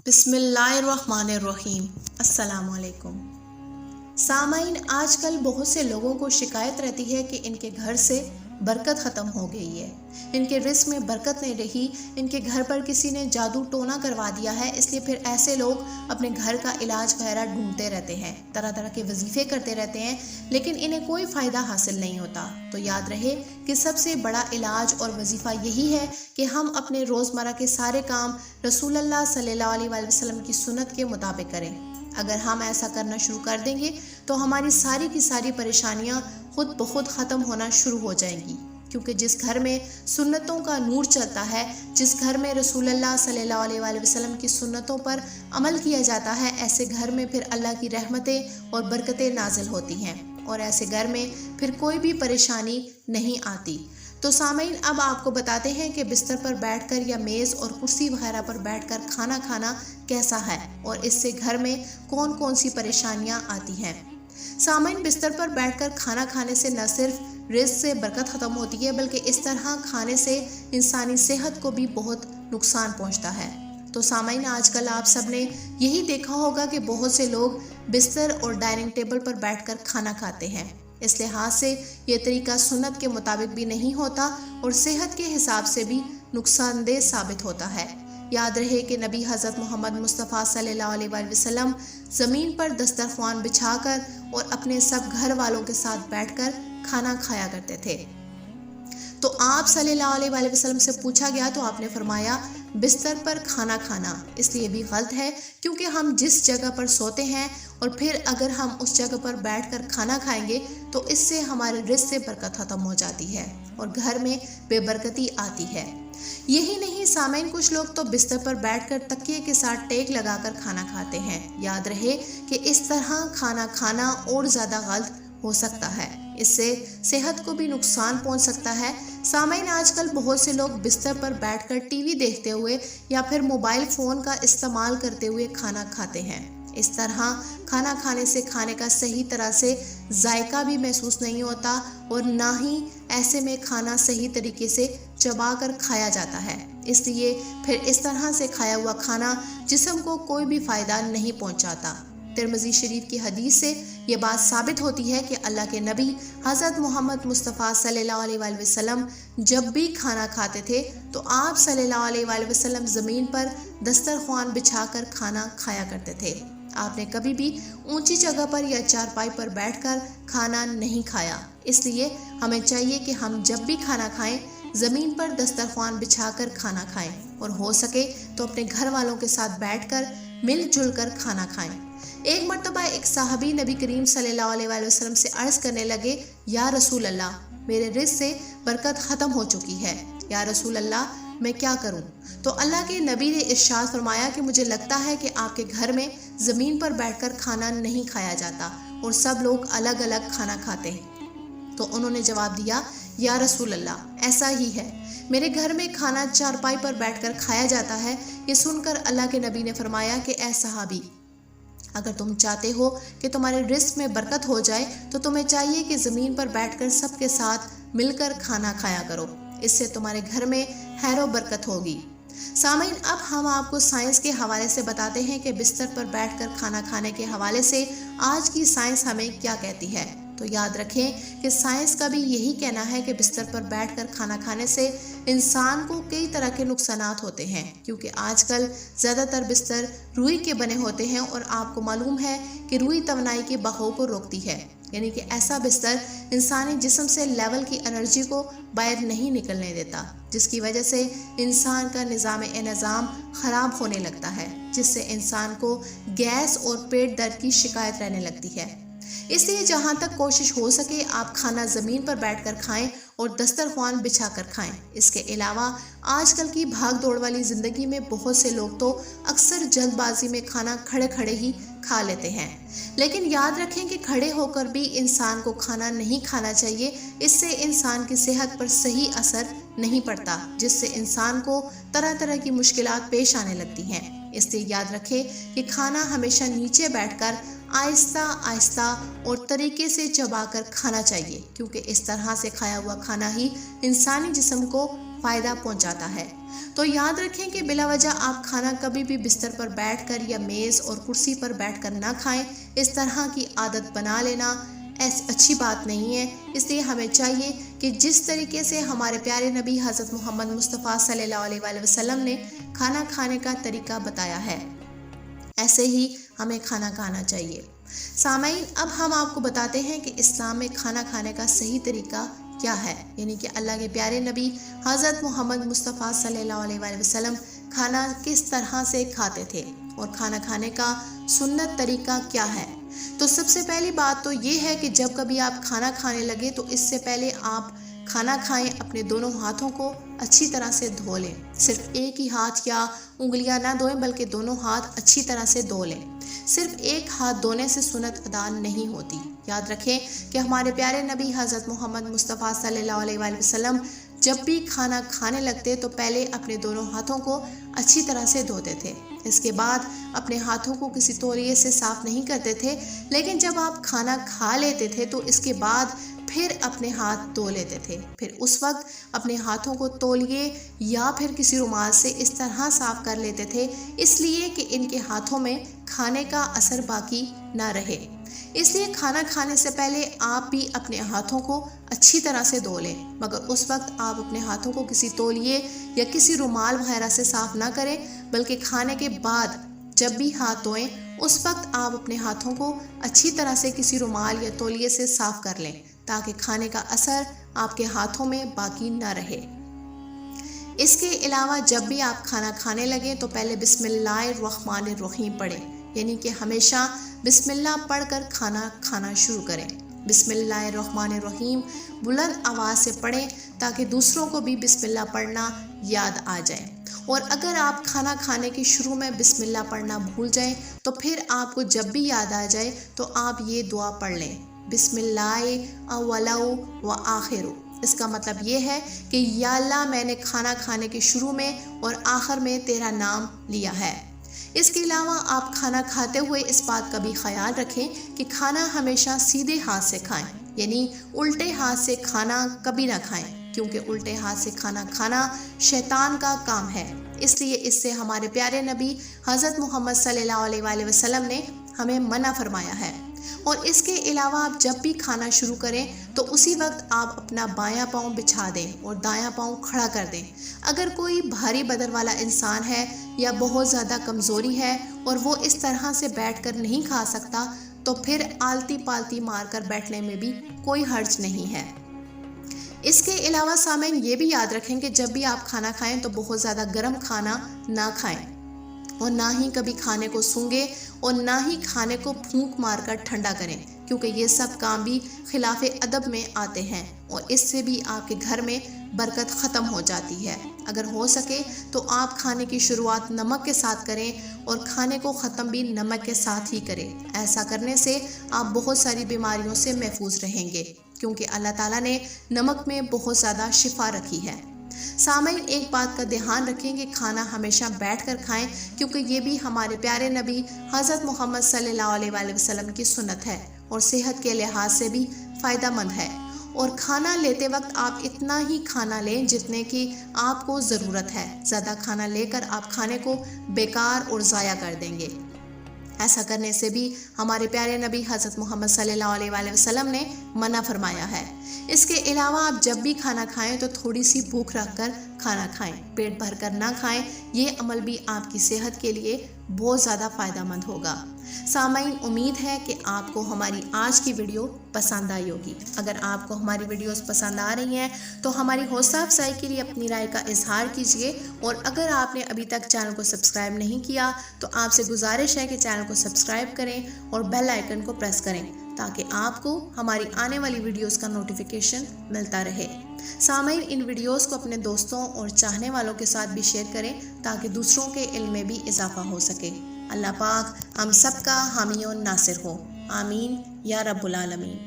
بسم اللہ الرحمن الرحیم۔ السلام علیکم سامعین، آج کل بہت سے لوگوں کو شکایت رہتی ہے کہ ان کے گھر سے برکت ختم ہو گئی ہے، ان کے رزق میں برکت نہیں رہی، ان کے گھر پر کسی نے جادو ٹونا کروا دیا ہے، اس لیے پھر ایسے لوگ اپنے گھر کا علاج وغیرہ ڈھونڈتے رہتے ہیں، طرح طرح کے وظیفے کرتے رہتے ہیں، لیکن انہیں کوئی فائدہ حاصل نہیں ہوتا۔ تو یاد رہے کہ سب سے بڑا علاج اور وظیفہ یہی ہے کہ ہم اپنے روزمرہ کے سارے کام رسول اللہ صلی اللہ علیہ وآلہ وسلم کی سنت کے مطابق کریں۔ اگر ہم ایسا کرنا شروع کر دیں گے تو ہماری ساری کی ساری پریشانیاں خود بخود ختم ہونا شروع ہو جائیں گی، کیونکہ جس گھر میں سنتوں کا نور چلتا ہے، جس گھر میں رسول اللہ صلی اللہ علیہ وآلہ وسلم کی سنتوں پر عمل کیا جاتا ہے، ایسے گھر میں پھر اللہ کی رحمتیں اور برکتیں نازل ہوتی ہیں، اور ایسے گھر میں پھر کوئی بھی پریشانی نہیں آتی۔ تو سامعین، اب آپ کو بتاتے ہیں کہ بستر پر بیٹھ کر یا میز اور کرسی وغیرہ پر بیٹھ کر کھانا کھانا کیسا ہے، اور اس سے گھر میں کون کون سی پریشانیاں آتی ہیں۔ سامعین، بستر پر بیٹھ کر کھانا کھانے سے نہ صرف رزق سے برکت ختم ہوتی ہے، بلکہ اس طرح کھانے سے انسانی صحت کو بھی بہت نقصان پہنچتا ہے۔ تو سامعین، آج کل آپ سب نے یہی دیکھا ہوگا کہ بہت سے لوگ بستر اور ڈائننگ ٹیبل پر بیٹھ کر کھانا کھاتے ہیں۔ اس لحاظ سے یہ طریقہ سنت کے مطابق بھی نہیں ہوتا اور صحت کے حساب سے بھی نقصان دہ ثابت ہوتا ہے۔ یاد رہے کہ نبی حضرت محمد مصطفیٰ صلی اللہ علیہ وآلہ وسلم زمین پر دسترخوان بچھا کر اور اپنے سب گھر والوں کے ساتھ بیٹھ کر کھانا کھایا کرتے تھے۔ تو آپ صلی اللہ علیہ وآلہ وسلم سے پوچھا گیا تو آپ نے فرمایا، بستر پر کھانا کھانا اس لیے بھی غلط ہے کیونکہ ہم جس جگہ پر سوتے ہیں اور پھر اگر ہم اس جگہ پر بیٹھ کر کھانا کھائیں گے تو اس سے ہمارے رزق سے برکت ختم ہو جاتی ہے اور گھر میں بے برکتی آتی ہے۔ یہی نہیں سامعین، کچھ لوگ تو بستر پر بیٹھ کر تکیے کے ساتھ ٹیک لگا کر کھانا کھاتے ہیں۔ یاد رہے کہ اس طرح کھانا کھانا اور زیادہ غلط ہو سکتا ہے، اس سے صحت کو بھی نقصان پہنچ سکتا ہے۔ سامعین، آج کل بہت سے لوگ بستر پر بیٹھ کر ٹی وی دیکھتے ہوئے یا پھر موبائل فون کا استعمال کرتے ہوئے کھانا کھاتے ہیں۔ اس طرح کھانا کھانے سے کھانے کا صحیح طرح سے ذائقہ بھی محسوس نہیں ہوتا اور نہ ہی ایسے میں کھانا صحیح طریقے سے چبا کر کھایا جاتا ہے، اس لیے پھر اس طرح سے کھایا ہوا کھانا جسم کو کوئی بھی فائدہ نہیں پہنچاتا۔ ترمذی شریف کی حدیث سے یہ بات ثابت ہوتی ہے کہ اللہ کے نبی حضرت محمد مصطفیٰ صلی اللہ علیہ وآلہ وسلم جب بھی کھانا کھاتے تھے تو آپ صلی اللہ علیہ وآلہ وسلم زمین پر دسترخوان بچھا کر کھانا کھایا کرتے تھے۔ آپ نے کبھی بھی اونچی جگہ پر یا چارپائی پر بیٹھ کر کھانا نہیں کھایا، اس لیے ہمیں چاہیے کہ ہم جب بھی کھانا کھائیں زمین پر دسترخوان بچھا کر کھانا کھائیں، اور ہو سکے تو اپنے گھر والوں کے ساتھ بیٹھ کر مل جل کر کھانا کھائیں۔ ایک مرتبہ ایک صحابی نبی کریم صلی اللہ علیہ وآلہ وسلم سے عرض کرنے لگے، یا رسول اللہ، میرے رزق سے برکت ختم ہو چکی ہے، یا رسول اللہ میں کیا کروں؟ تو اللہ کے نبی نے ارشاد فرمایا کہ مجھے لگتا ہے کہ آپ کے گھر میں زمین پر بیٹھ کر کھانا نہیں کھایا جاتا اور سب لوگ الگ الگ کھانا کھاتے ہیں۔ تو انہوں نے جواب دیا، یا رسول اللہ ایسا ہی ہے، میرے گھر میں کھانا چارپائی پر بیٹھ کر کھایا جاتا ہے۔ یہ سن کر اللہ کے نبی نے فرمایا کہ اے صحابی، اگر تم چاہتے ہو کہ تمہارے رزق میں برکت ہو جائے تو تمہیں چاہیے کہ زمین پر بیٹھ کر سب کے ساتھ مل کر کھانا کھایا کرو، اس سے تمہارے گھر میں خیر و برکت ہوگی۔ سامعین، اب ہم آپ کو سائنس کے حوالے سے بتاتے ہیں کہ بستر پر بیٹھ کر کھانا کھانے کے حوالے سے آج کی سائنس ہمیں کیا کہتی ہے۔ تو یاد رکھیں کہ سائنس کا بھی یہی کہنا ہے کہ بستر پر بیٹھ کر کھانا کھانے سے انسان کو کئی طرح کے نقصانات ہوتے ہیں، کیونکہ آج کل زیادہ تر بستر روئی کے بنے ہوتے ہیں اور آپ کو معلوم ہے کہ روئی توانائی کے بہاؤ کو روکتی ہے، یعنی کہ ایسا بستر انسانی جسم سے لیول کی انرجی کو باہر نہیں نکلنے دیتا، جس کی وجہ سے انسان کا نظام انہضام خراب ہونے لگتا ہے، جس سے انسان کو گیس اور پیٹ درد کی شکایت رہنے لگتی ہے۔ اس لیے جہاں تک کوشش ہو سکے آپ کھانا زمین پر بیٹھ کر کھائیں اور دسترخوان بچھا کر کھائیں۔ اس کے علاوہ آج کل کی بھاگ دوڑ والی زندگی میں بہت سے لوگ تو اکثر جلد بازی میں کھانا کھڑے کھڑے ہی کھا لیتے ہیں، لیکن یاد رکھیں کہ کھڑے ہو کر بھی انسان کو کھانا نہیں کھانا چاہیے، اس سے انسان کی صحت پر صحیح اثر نہیں پڑتا، جس سے انسان کو طرح طرح کی مشکلات پیش آنے لگتی ہیں۔ اس لیے یاد رکھیں کہ کھانا ہمیشہ نیچے بیٹھ کر آہستہ آہستہ اور طریقے سے چبا کر کھانا چاہیے، کیونکہ اس طرح سے کھایا ہوا کھانا ہی انسانی جسم کو فائدہ پہنچاتا ہے۔ تو یاد رکھیں کہ بلا وجہ آپ کھانا کبھی بھی بستر پر بیٹھ کر یا میز اور کرسی پر بیٹھ کر نہ کھائیں۔ اس طرح کی عادت بنا لینا اچھی بات نہیں ہے۔ اس لیے ہمیں چاہیے کہ جس طریقے سے ہمارے پیارے نبی حضرت محمد مصطفیٰ صلی اللہ علیہ وآلہ وسلم نے کھانا کھانے کا طریقہ بتایا ہے، ایسے ہی ہمیں کھانا کھانا چاہیے۔ سامعین، اب ہم آپ کو بتاتے ہیں کہ اسلام میں کھانا کھانے کا صحیح طریقہ کیا ہے، یعنی کہ اللہ کے پیارے نبی حضرت محمد مصطفیٰ صلی اللہ علیہ وآلہ وسلم کھانا کس طرح سے کھاتے تھے اور کھانا کھانے کا سنت طریقہ کیا ہے۔ تو سب سے پہلی بات تو یہ ہے کہ جب کبھی آپ کھانا کھانے لگے تو اس سے پہلے آپ کھانا کھائیں، اپنے دونوں ہاتھوں کو اچھی طرح سے دھو لیں۔ صرف ایک ہی ہاتھ یا انگلیاں نہ دھوئیں بلکہ دونوں ہاتھ اچھی طرح سے دھو لیں۔ صرف ایک ہاتھ دھونے سے سنت ادا نہیں ہوتی۔ یاد رکھیں کہ ہمارے پیارے نبی حضرت محمد مصطفیٰ صلی اللہ علیہ وآلہ وسلم جب بھی کھانا کھانے لگتے تو پہلے اپنے دونوں ہاتھوں کو اچھی طرح سے دھوتے تھے۔ اس کے بعد اپنے ہاتھوں کو کسی تولیے سے صاف نہیں کرتے تھے، لیکن جب آپ کھانا کھا لیتے تھے تو اس کے بعد پھر اپنے ہاتھ دھو لیتے تھے۔ پھر اس وقت اپنے ہاتھوں کو تولیے یا پھر کسی رومال سے اس طرح صاف کر لیتے تھے، اس لیے کہ ان کے ہاتھوں میں کھانے کا اثر باقی نہ رہے۔ اس لیے کھانا کھانے سے پہلے آپ بھی اپنے ہاتھوں کو اچھی طرح سے دھو لیں، مگر اس وقت آپ اپنے ہاتھوں کو کسی تولیے یا کسی رومال وغیرہ سے صاف نہ کریں، بلکہ کھانے کے بعد جب بھی ہاتھ دھوئیں اس وقت آپ اپنے ہاتھوں کو اچھی طرح سے کسی رومال یا تولیے سے صاف کر لیں تاکہ کھانے کا اثر آپ کے ہاتھوں میں باقی نہ رہے۔ اس کے علاوہ جب بھی آپ کھانا کھانے لگیں تو پہلے بسم اللہ الرحمن الرحیم پڑھیں، یعنی کہ ہمیشہ بسم اللہ پڑھ کر کھانا کھانا شروع کریں۔ بسم اللہ الرحمن الرحیم بلند آواز سے پڑھیں تاکہ دوسروں کو بھی بسم اللہ پڑھنا یاد آ جائے، اور اگر آپ کھانا کھانے کے شروع میں بسم اللہ پڑھنا بھول جائیں تو پھر آپ کو جب بھی یاد آ جائے تو آپ یہ دعا پڑھ لیں، بسم اللہ اولو و آخرو۔ اس کا مطلب یہ ہے کہ یا اللہ میں نے کھانا کھانے کے شروع میں اور آخر میں تیرا نام لیا ہے۔ اس کے علاوہ آپ کھانا کھاتے ہوئے اس بات کا بھی خیال رکھیں کہ کھانا ہمیشہ سیدھے ہاتھ سے کھائیں، یعنی الٹے ہاتھ سے کھانا کبھی نہ کھائیں، کیونکہ الٹے ہاتھ سے کھانا کھانا شیطان کا کام ہے۔ اس لیے اس سے ہمارے پیارے نبی حضرت محمد صلی اللہ علیہ وآلہ وسلم نے ہمیں منع فرمایا ہے۔ اور اس کے علاوہ آپ جب بھی کھانا شروع کریں تو اسی وقت آپ اپنا بایاں پاؤں بچھا دیں اور دایاں پاؤں کھڑا کر دیں۔ اگر کوئی بھاری بدن والا انسان ہے یا بہت زیادہ کمزوری ہے اور وہ اس طرح سے بیٹھ کر نہیں کھا سکتا تو پھر آلتی پالتی مار کر بیٹھنے میں بھی کوئی حرج نہیں ہے۔ اس کے علاوہ سامعین یہ بھی یاد رکھیں کہ جب بھی آپ کھانا کھائیں تو بہت زیادہ گرم کھانا نہ کھائیں، اور نہ ہی کبھی کھانے کو سونگھیں اور نہ ہی کھانے کو پھونک مار کر ٹھنڈا کریں، کیونکہ یہ سب کام بھی خلاف ادب میں آتے ہیں اور اس سے بھی آپ کے گھر میں برکت ختم ہو جاتی ہے۔ اگر ہو سکے تو آپ کھانے کی شروعات نمک کے ساتھ کریں اور کھانے کو ختم بھی نمک کے ساتھ ہی کریں۔ ایسا کرنے سے آپ بہت ساری بیماریوں سے محفوظ رہیں گے، کیونکہ اللہ تعالیٰ نے نمک میں بہت زیادہ شفا رکھی ہے۔ سامعین ایک بات کا دھیان رکھیں کہ کھانا ہمیشہ بیٹھ کر کھائیں، کیونکہ یہ بھی ہمارے پیارے نبی حضرت محمد صلی اللہ علیہ وآلہ وسلم کی سنت ہے اور صحت کے لحاظ سے بھی فائدہ مند ہے۔ اور کھانا لیتے وقت آپ اتنا ہی کھانا لیں جتنے کی آپ کو ضرورت ہے۔ زیادہ کھانا لے کر آپ کھانے کو بیکار اور ضائع کر دیں گے۔ ایسا کرنے سے بھی ہمارے پیارے نبی حضرت محمد صلی اللہ علیہ وآلہ وسلم نے منع فرمایا ہے۔ اس کے علاوہ آپ جب بھی کھانا کھائیں تو تھوڑی سی بھوک رکھ کر کھانا کھائیں، پیٹ بھر کر نہ کھائیں۔ یہ عمل بھی آپ کی صحت کے لیے بہت زیادہ فائدہ مند ہوگا۔ سامعین امید ہے کہ آپ کو ہماری آج کی ویڈیو پسند آئی ہوگی۔ اگر آپ کو ہماری ویڈیوز پسند آ رہی ہیں تو ہماری حوصلہ افزائی کے لیے اپنی رائے کا اظہار کیجیے، اور اگر آپ نے ابھی تک چینل کو سبسکرائب نہیں کیا تو آپ سے گزارش ہے کہ چینل کو سبسکرائب کریں اور بیل آئیکن کو پریس کریں تاکہ آپ کو ہماری آنے والی ویڈیوز کا نوٹیفیکیشن ملتا رہے۔ سامعین ان ویڈیوز کو اپنے دوستوں اور چاہنے والوں کے ساتھ بھی شیئر کریں تاکہ دوسروں کے علم میں بھی اضافہ ہو سکے۔ اللہ پاک ہم سب کا حامی و ناصر ہو، آمین یا رب العالمین۔